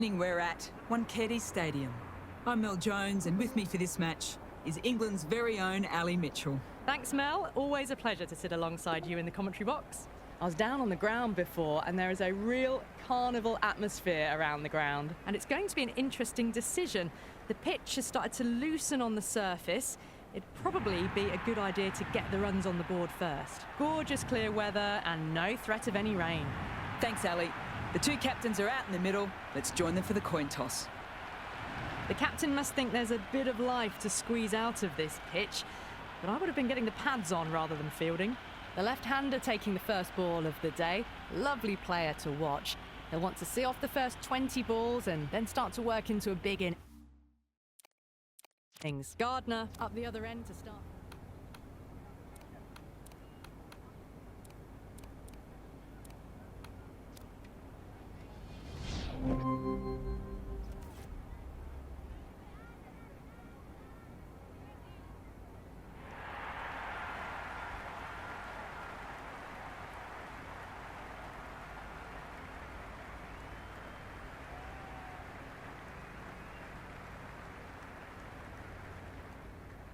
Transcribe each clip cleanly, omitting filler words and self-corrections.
We're at Wankhede Stadium. I'm Mel Jones, and with me for this match is England's very own Ali Mitchell. Thanks, Mel. Always a pleasure to sit alongside you in the commentary box. I was down on the ground before, and there is a real carnival atmosphere around the ground. And it's going to be an interesting decision. The pitch has started to loosen on the surface. It'd probably be a good idea to get the runs on the board first. Gorgeous clear weather and no threat of any rain. Thanks, Ali. The two captains are out in the middle. Let's join them for the coin toss. The captain must think there's a bit of life to squeeze out of this pitch, but I would have been getting the pads on rather than fielding. The left-hander taking the first ball of the day. Lovely player to watch. He'll want to see off the first 20 balls and then start to work into a big innings. Gardner up the other end to start.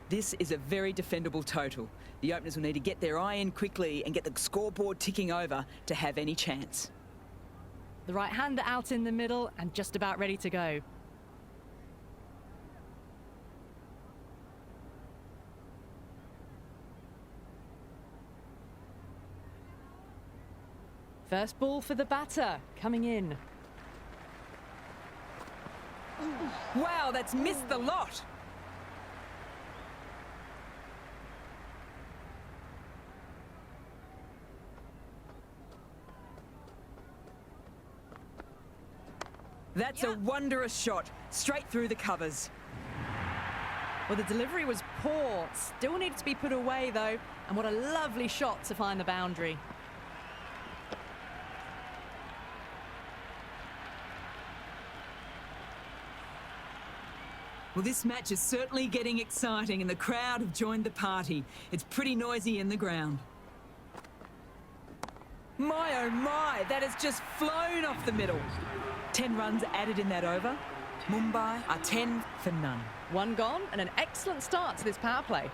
This is a very defendable total. The openers will need to get their eye in quickly and get the scoreboard ticking over to have any chance. The right-hander out in the middle and just about ready to go. First ball for the batter, coming in. Wow, that's missed the lot! That's a wondrous shot, straight through the covers. Well, the delivery was poor, still needed to be put away though, and what a lovely shot to find the boundary. Well, this match is certainly getting exciting and the crowd have joined the party. It's pretty noisy in the ground. My oh my, that has just flown off the middle. 10 runs added in that over. Mumbai are 10 for none. One gone and an excellent start to this power play.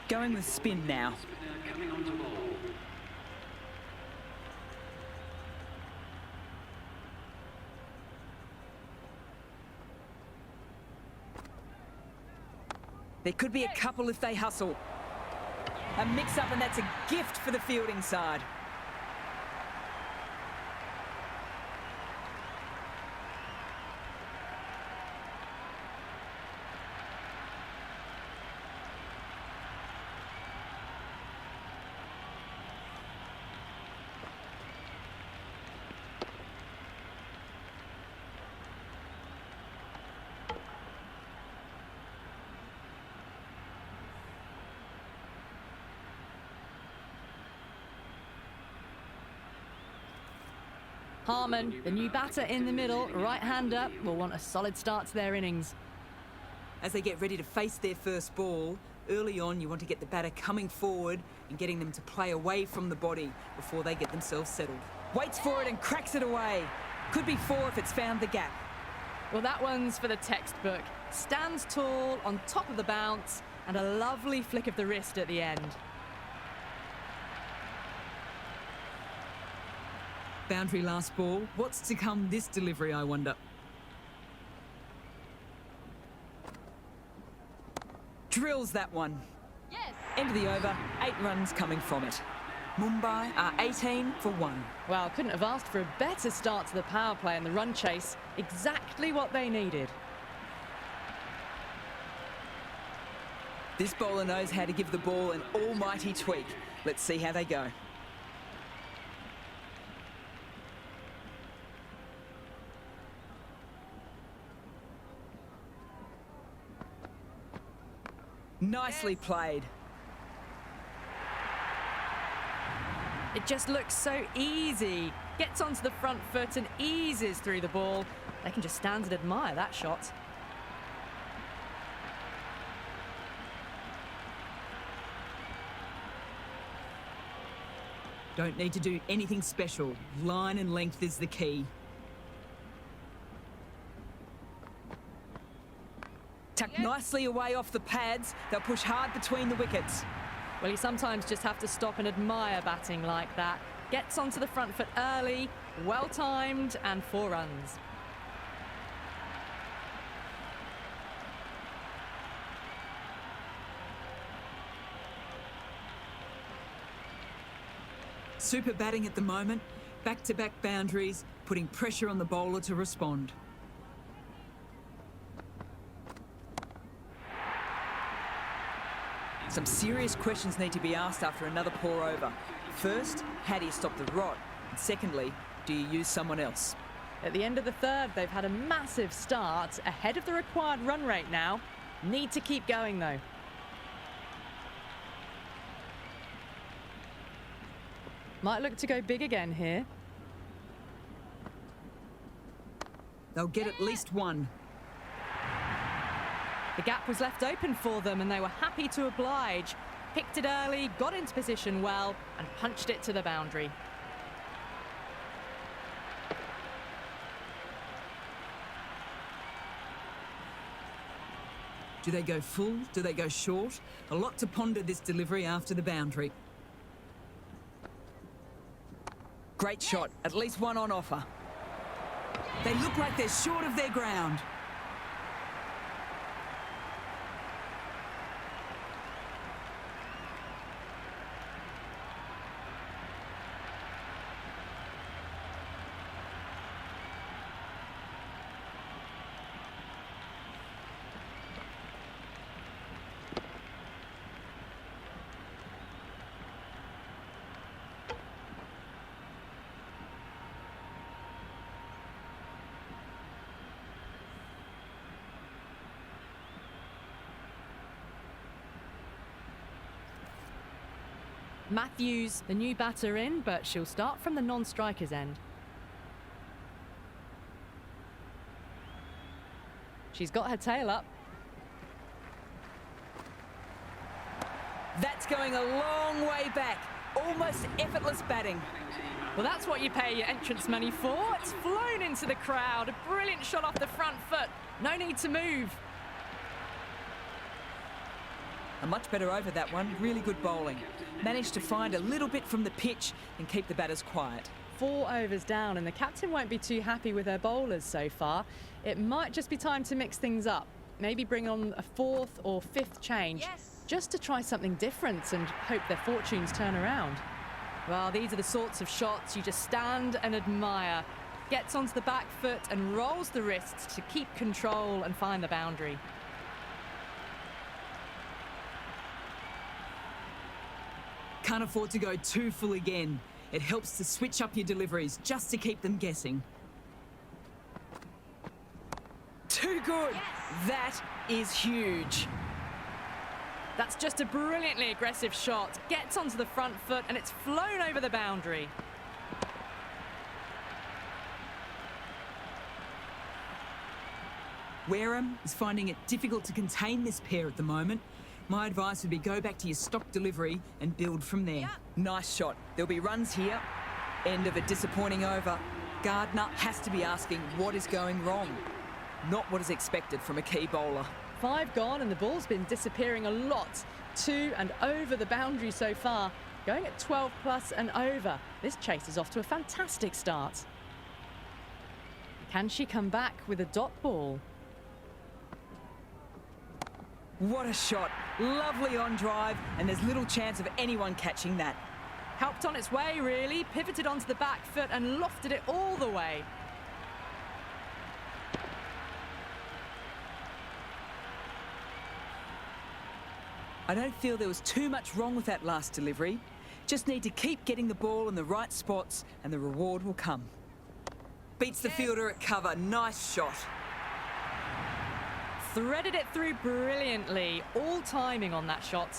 Going with spin now. There could be a couple if they hustle. A mix-up, and that's a gift for the fielding side. Harman, the new batter in the middle, right-hander, will want a solid start to their innings. As they get ready to face their first ball, early on you want to get the batter coming forward and getting them to play away from the body before they get themselves settled. Waits for it and cracks it away. Could be 4 if it's found the gap. Well, that one's for the textbook. Stands tall, on top of the bounce, and a lovely flick of the wrist at the end. Boundary last ball. What's to come this delivery, I wonder? Drills that one. Yes. End of the over, 8 runs coming from it. Mumbai are 18 for 1. Well, couldn't have asked for a better start to the power play and the run chase. Exactly what they needed. This bowler knows how to give the ball an almighty tweak. Let's see how they go. Nicely played. It just looks so easy. Gets onto the front foot and eases through the ball. They can just stand and admire that shot. Don't need to do anything special. Line and length is the key. Tucked nicely away off the pads. They'll push hard between the wickets. Well, you sometimes just have to stop and admire batting like that. Gets onto the front foot early, well-timed, and 4 runs. Super batting at the moment. Back-to-back boundaries, putting pressure on the bowler to respond. Some serious questions need to be asked after another poor over. First, how do you stop the rot? And secondly, do you use someone else? At the end of the third, they've had a massive start, ahead of the required run rate now. Need to keep going, though. Might look to go big again here. They'll get at least one. The gap was left open for them and they were happy to oblige. Picked it early, got into position well and punched it to the boundary. Do they go full? Do they go short? A lot to ponder this delivery after the boundary. Great shot, at least one on offer. They look like they're short of their ground. Matthews, the new batter in, but she'll start from the non-striker's end. She's got her tail up. That's going a long way back. Almost effortless batting. Well, that's what you pay your entrance money for. It's flown into the crowd. A brilliant shot off the front foot. No need to move. A much better over that one. Really good bowling. Managed to find a little bit from the pitch and keep the batters quiet. 4 overs down and the captain won't be too happy with her bowlers so far. It might just be time to mix things up. Maybe bring on a 4th or 5th change. Just to try something different and hope their fortunes turn around. Well, these are the sorts of shots you just stand and admire. Gets onto the back foot and rolls the wrists to keep control and find the boundary. Can't afford to go too full again. It helps to switch up your deliveries just to keep them guessing. Too good! That is huge. That's just a brilliantly aggressive shot. Gets onto the front foot and it's flown over the boundary. Wareham is finding it difficult to contain this pair at the moment. My advice would be go back to your stock delivery and build from there. Nice shot. There'll be runs here. End of a disappointing over. Gardner has to be asking what is going wrong. Not what is expected from a key bowler. 5 gone and the ball's been disappearing a lot. 2 and over the boundary so far. Going at 12 plus and over. This chase is off to a fantastic start. Can she come back with a dot ball? What a shot. Lovely on drive, and there's little chance of anyone catching that. Helped on its way, really. Pivoted onto the back foot and lofted it all the way. I don't feel there was too much wrong with that last delivery. Just need to keep getting the ball in the right spots, and the reward will come. Beats the fielder at cover. Nice shot. Threaded it through brilliantly. All timing on that shot.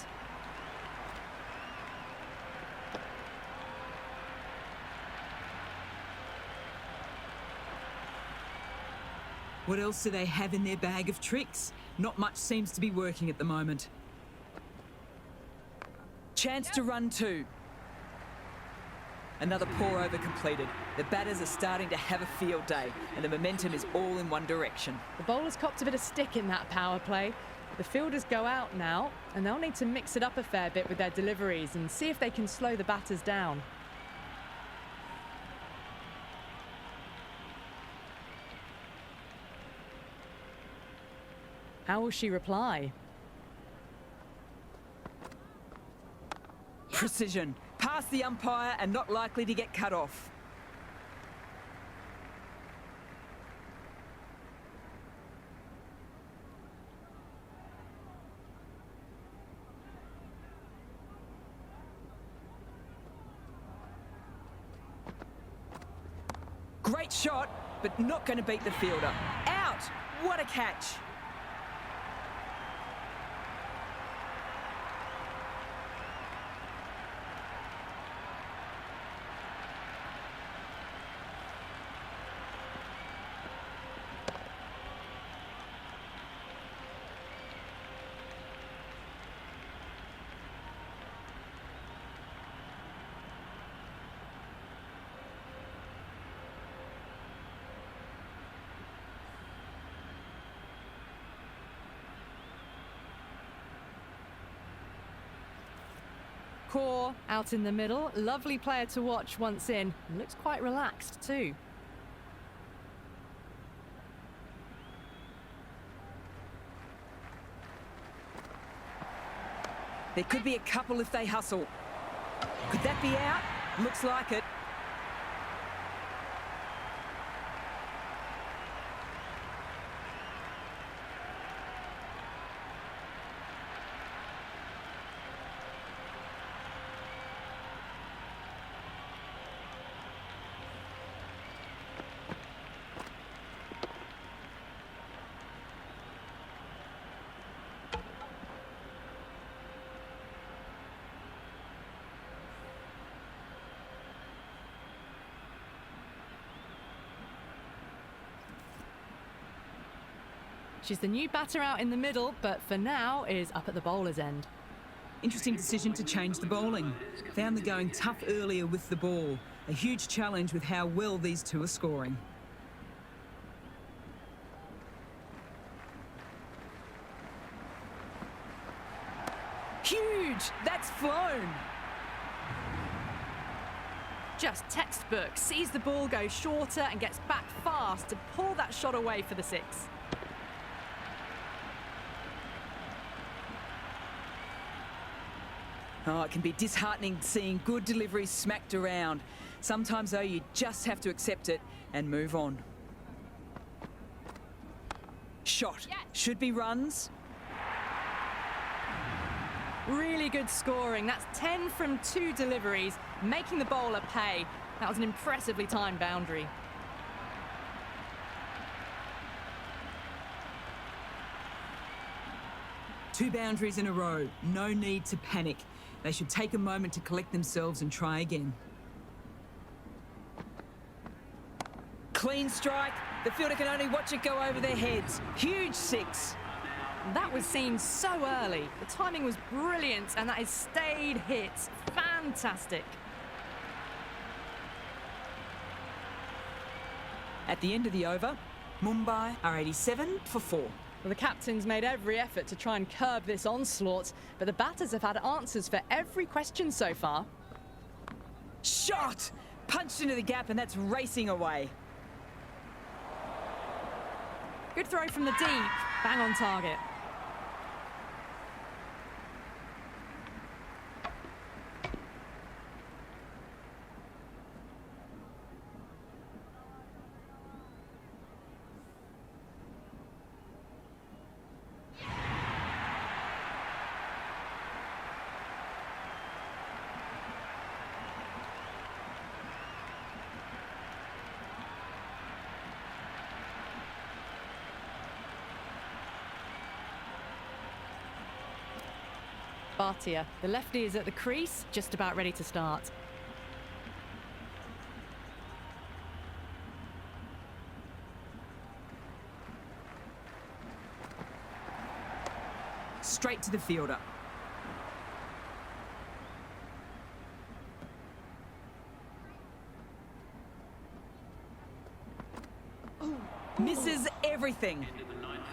What else do they have in their bag of tricks? Not much seems to be working at the moment. Chance to run 2. Another pour over completed. The batters are starting to have a field day, and the momentum is all in one direction. The bowlers copped a bit of stick in that power play. The fielders go out now, and they'll need to mix it up a fair bit with their deliveries and see if they can slow the batters down. How will she reply? Precision. Past the umpire and not likely to get cut off. Great shot, but not going to beat the fielder. Out! What a catch! Core out in the middle. Lovely player to watch once in. Looks quite relaxed too. There could be a couple if they hustle. Could that be out? Looks like it. She's the new batter out in the middle, but for now is up at the bowler's end. Interesting decision to change the bowling. Found the going tough earlier with the ball. A huge challenge with how well these two are scoring. Huge! That's flown! Just textbook. Sees the ball go shorter and gets back fast to pull that shot away for the six. Oh, it can be disheartening seeing good deliveries smacked around. Sometimes, though, you just have to accept it and move on. Shot. Yes. Should be runs. Really good scoring. That's 10 from 2 deliveries, making the bowler pay. That was an impressively timed boundary. Two boundaries in a row. No need to panic. They should take a moment to collect themselves and try again. Clean strike. The fielder can only watch it go over their heads. Huge six. That was seen so early. The timing was brilliant, and that is stayed hits. Fantastic. At the end of the over, Mumbai are 87 for 4. Well, the captain's made every effort to try and curb this onslaught, but the batters have had answers for every question so far. Shot! Punched into the gap, and that's racing away. Good throw from the deep. Bang on target. Bhatia. The lefty is at the crease, just about ready to start. Straight to the fielder. Misses everything.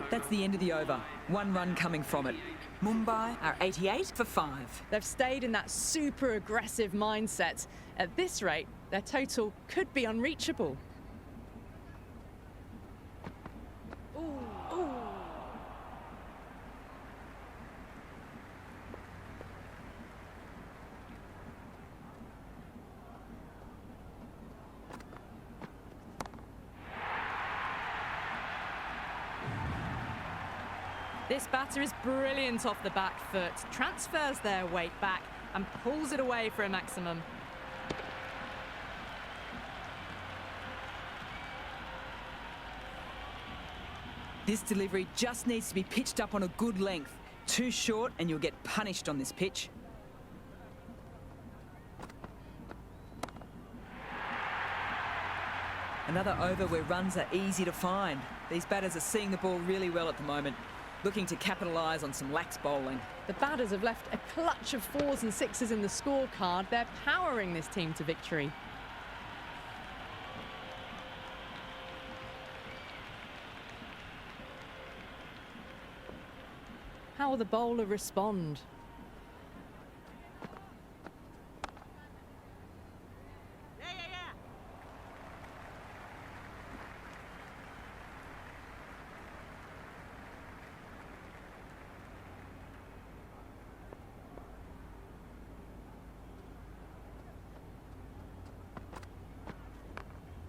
That's the end of the over. 1 run coming from it. Mumbai are 88 for 5. They've stayed in that super aggressive mindset. At this rate, their total could be unreachable. This batter is brilliant off the back foot, transfers their weight back and pulls it away for a maximum. This delivery just needs to be pitched up on a good length. Too short and you'll get punished on this pitch. Another over where runs are easy to find. These batters are seeing the ball really well at the moment, looking to capitalise on some lax bowling. The batters have left a clutch of 4s and 6s in the scorecard. They're powering this team to victory. How will the bowler respond?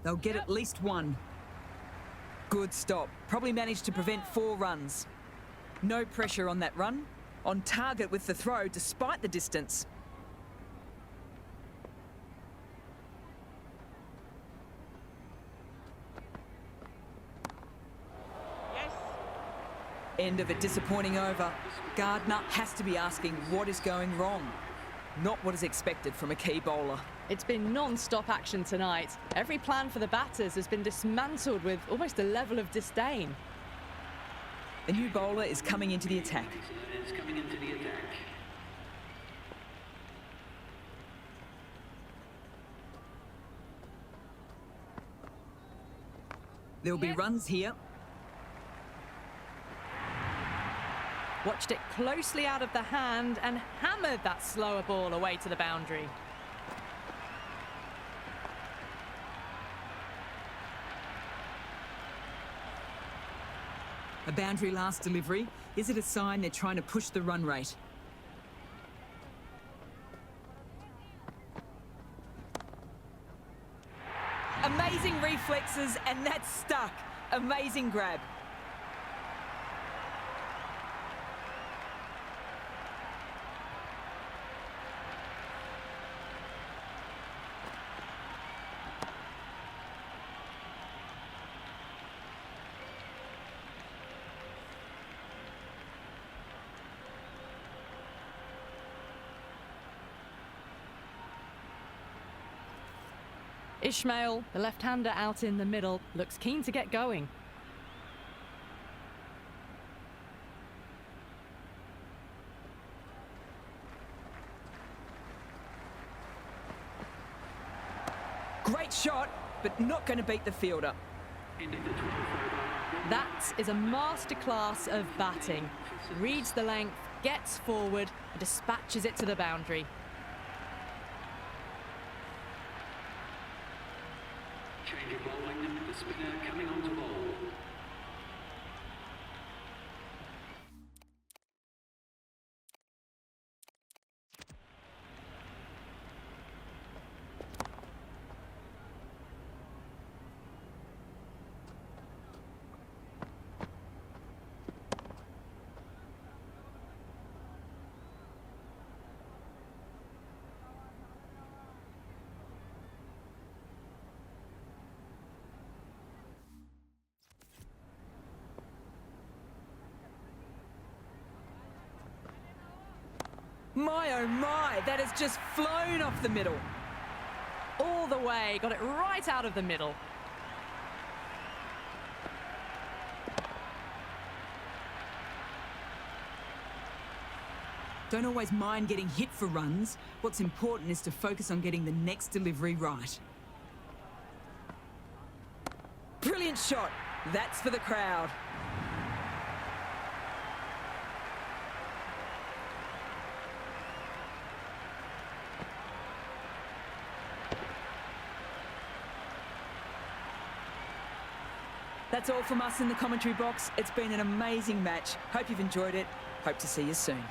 They'll get at least 1. Good stop. Probably managed to prevent 4 runs. No pressure on that run. On target with the throw despite the distance. Yes. End of a disappointing over. Gardner has to be asking what is going wrong. Not what is expected from a key bowler. It's been non-stop action tonight. Every plan for the batters has been dismantled with almost a level of disdain. A new bowler is coming into the attack. There'll be runs here. Watched it closely out of the hand and hammered that slower ball away to the boundary. A boundary last delivery. Is it a sign they're trying to push the run rate? Amazing reflexes, and that's stuck. Amazing grab. Ismail, the left-hander out in the middle, looks keen to get going. Great shot, but not going to beat the fielder. That is a masterclass of batting. Reads the length, gets forward, and dispatches it to the boundary. Change of bowling, the spinner coming on to bowl. My oh my, that has just flown off the middle. All the way, got it right out of the middle. Don't always mind getting hit for runs. What's important is to focus on getting the next delivery right. Brilliant shot. That's for the crowd. That's all from us in the commentary box. It's been an amazing match. Hope you've enjoyed it. Hope to see you soon.